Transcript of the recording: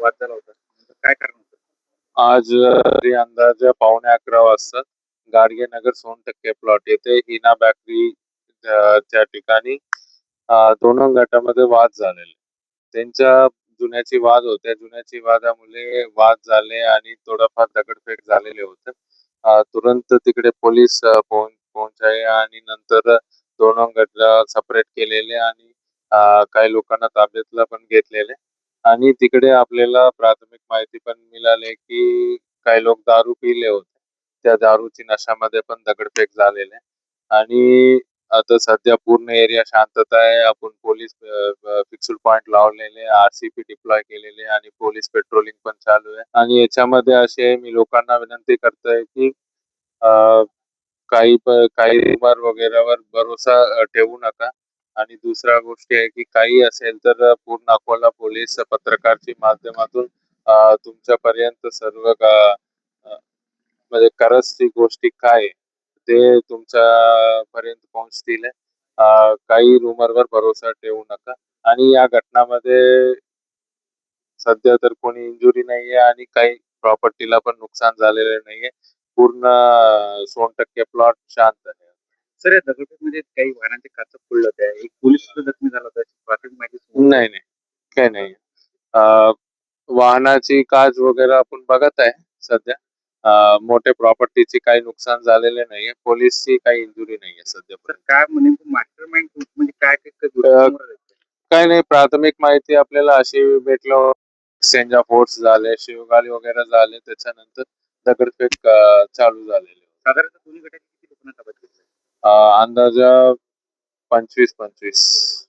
वाद झाला होता. काय कारण होतं? आज तरी अंदाजे 11:15 वाजता गाडगे नगर 2% प्लॉट येथे हिना बेकरी त्या ठिकाणी दोन गटामध्ये वाद झालेले. त्यांच्या जुन्याची वाद होत्या. जुन्याची वादामुळे वाद झाले आणि थोडंफार दगडफेक झालेले होते. तुरंत तिकडे पोलीस पोहोचाय आणि नंतर दोन गट सेपरेट केलेले आणि काही लोकांना ताब्यातला पण घेतलेले. आणि तिकडे आपल्याला प्राथमिक माहिती पण मिळाली की काही लोक दारू पिले होते. त्या दारूची नशामध्ये पण दगडफेक झालेले आणि आता सध्या पूर्ण एरिया शांतता आहे. आपण पोलीस फिक्स्ड पॉइंट लावलेले, आरसीपी डिप्लॉय केलेले आणि पोलीस पेट्रोलिंग पण चालू आहे. आणि याच्यामध्ये असे मी लोकांना विनंती करतोय की अ, काही rumor वगैरेवर भरोसा ठेवू नका. आणि दुसरा गोष्टी आहे की काही असेल तर पूर्ण अकोला पोलीस पत्रकारच्या माध्यमातून तुमच्यापर्यंत सर्व अ, म्हणजे खरंच गोष्टी काय आहे, ते तुमच्यापर्यंत पोहोचतील. काही rumorवर भरोसा ठेवू नका. आणि या घटनामध्ये सध्या तर कोणी इंजुरी नाहीये आणि काही प्रॉपर्टीला पण नुकसान झालेलं नाहीये. पूर्ण 100% प्लॉट शांत आहे. सर, या दगडफेकमध्ये काही वाहनांचे काच फोडले होते. एक पोलीस सुद्धा जखमी झाला होता. याची प्राथमिक माहिती समोर नाही, नाही. काही नाही. वाहनाची काच वगैरे आपण बघत आहे सध्या. मोठे प्रॉपर्टीची काही नुकसान झालेले नाहीये. पोलिसची काही इंजुरी नाहीये सध्या. तर काय नेमकं मास्टरमाइंड म्हणजे काय ते गोष्टी अ, समोर आल्या? काही नाही, प्राथमिक माहिती आपल्याला अशी भेटलं, एक्सचेंज ऑफ वोट्स झाले, शिवगाळी वगैरे झाले, त्याच्यानंतर दगडफेक चालू झालेली. साधारणतः दोन्ही गटांनी किती लोकांना ताब्यात घेतलं? अंदाजा 25-25.